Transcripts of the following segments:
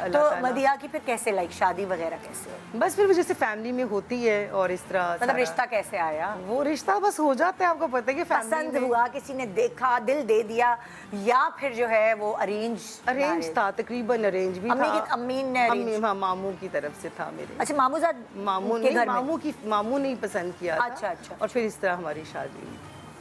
तो मदिया की फिर कैसे लाइक शादी वगैरह कैसे? बस फिर वो जैसे फैमिली में होती है और इस तरह मतलब रिश्ता कैसे आया? वो रिश्ता बस हो जाता है, आपको पता है कि पसंद हुआ, किसी ने देखा, दिल दे दिया, या फिर जो है वो अरेंज था, तकरीबन अरेंज भी था। अम्मी ने अरेंज? हाँ, मामू की तरफ से था मेरे। अच्छा, मामूजाद मामू ने ही पसंद किया था। अच्छा अच्छा। और फिर इस तरह हमारी शादी हुई।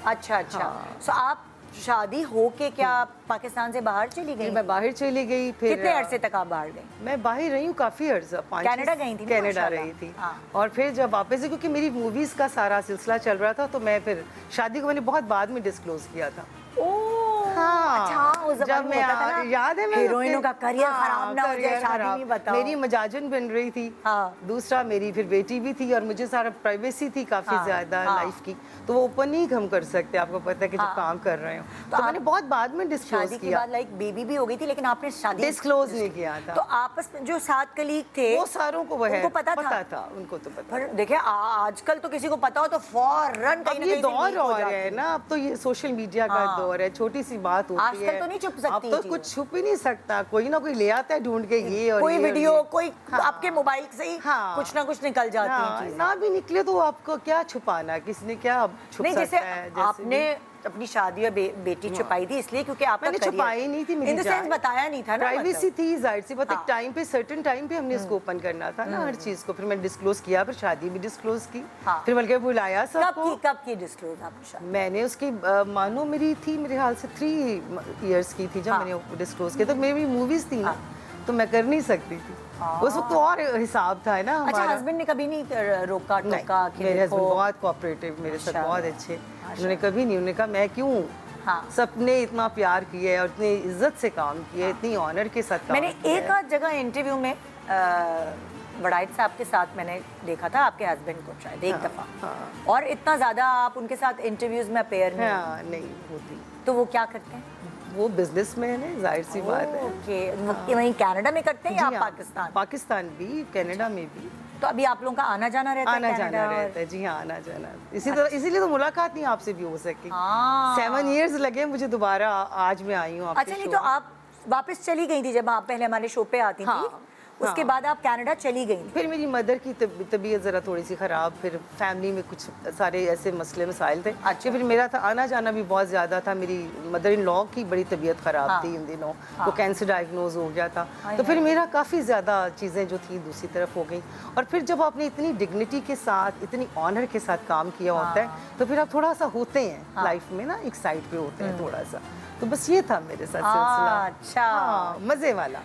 अच्छा अच्छा। सो आप शादी हो के क्या पाकिस्तान से बाहर चली गई? मैं बाहर चली गई। फिर कितने अरसे तक आप बाहर गई? मैं बाहर रही हूँ काफी अर्सा, कनाडा गई थी? कनाडा रही थी। और फिर जब वापस से, क्योंकि मेरी मूवीज का सारा सिलसिला चल रहा था, तो मैं फिर शादी को मैंने बहुत बाद में डिस्क्लोज किया था। हाँ, अच्छा, जब मैं याद है, हीरोइनों का करियर खराब ना हो जाए शादी में, बताओ। मेरी मजाजन बन रही थी। दूसरा मेरी फिर बेटी भी थी और मुझे सारा प्राइवेसी थी काफी ज्यादा लाइफ की, तो वो ओपन नहीं हम कर सकते, आपको पता है कि जब काम कर रहे हो। तो मैंने बहुत बाद में डिस्क्लोज किया। शादी के बाद लाइक बेबी भी हो गई थी, लेकिन आपने शादी डिस्क्लोज नहीं किया था। तो आपस में जो 7 कलीग थे वो सारों को उनको पता था, उनको तो पता। देखिए आजकल तो किसी को पता हो तो फौरन कहीं ना कहीं दौर हो रहा है ना, अब तो ये सोशल मीडिया का दौर है, छोटी सी बात होती है, तो नहीं छुप सकती, अब तो कुछ छुप ही नहीं सकता, कोई ना कोई ले आता है ढूंढ के ये और कोई वीडियो, कोई आपके मोबाइल से ही कुछ ना कुछ निकल जाती है चीजें। ना भी निकले तो आपको क्या छुपाना, किसने क्या छुप सकता है। आपने अपनी शादी और बेटी छुपाई थी इसलिए क्योंकि आपका मैंने छुपाई नहीं थी, इन द सेंस बताया नहीं था ना, प्राइवेसी थी जाहिर सी बात। एक टाइम पे, सर्टेन टाइम पे हमने इसको ओपन करना था ना हर चीज को। फिर मैंने डिस्क्लोज किया, फिर शादी भी डिस्क्लोज की, फिर बल्कि बुलाया सबको। कब की डिस्क्लोज आपने शादी? मैंने उसकी मानो मेरी थी मेरे ख्याल से 3 इयर्स की थी जब मैंने डिस्क्लोज किया। तो मेरी मूवीज थी ना, तो मैं कर नहीं सकती थी उस वक्त, तो और हिसाब था ना हमारा। अच्छा, हस्बैंड ने कभी नहीं रोका टोका? मेरे हस्बैंड बहुत कोऑपरेटिव, मेरे साथ बहुत अच्छे, उन्होंने कभी नहीं, उन्होंने कहा मैं क्यों, सबने इतना प्यार किया और इतनी इज्जत से काम किया, इतनी ऑनर के साथ काम मैंने एक आध जगह इंटरव्यू में वड़ाइट साहब के साथ मैंने देखा था आपके हस्बैंड को, शायद एक दफा, और इतना ज्यादा आप उनके साथ इंटरव्यूज में अपेयर नहीं होती। तो वो क्या करते हैं? वो बिजनेसमैन है, जाहिर सी बात है। ओके, वहीं कनाडा में करते हैं या पाकिस्तान? पाकिस्तान भी, कनाडा में भी। तो अभी आप लोगों का आना जाना रहता है? आना जाना रहता है जी हाँ, आना जाना। इसीलिए तो मुलाकात नहीं आपसे भी हो सकी। 7 इयर्स लगे मुझे दोबारा, आज मैं आई हूँ। अच्छा, नहीं तो आप वापस चली गई थी जब आप पहले हमारे शो पे आती थी, उसके बाद आप कनाडा चली गई? फिर मेरी मदर की तबीयत ज़रा थोड़ी सी ख़राब, फिर फैमिली में कुछ सारे ऐसे मसले मसाइल थे। अच्छा, फिर मेरा था आना जाना भी बहुत ज़्यादा था। मेरी मदर इन लॉ की बड़ी तबीयत ख़राब थी इन दिनों, वो कैंसर डायग्नोज हो गया था। तो फिर मेरा काफ़ी ज़्यादा चीज़ें जो थी दूसरी तरफ हो गई। और फिर जब आपने इतनी डिग्निटी के साथ, इतनी ऑनर के साथ काम किया होता है, तो फिर आप थोड़ा सा होते हैं लाइफ में ना, एक साइड पे होते हैं थोड़ा सा। तो बस ये था मेरे साथ सिलसिला। अच्छा, मज़े वाला।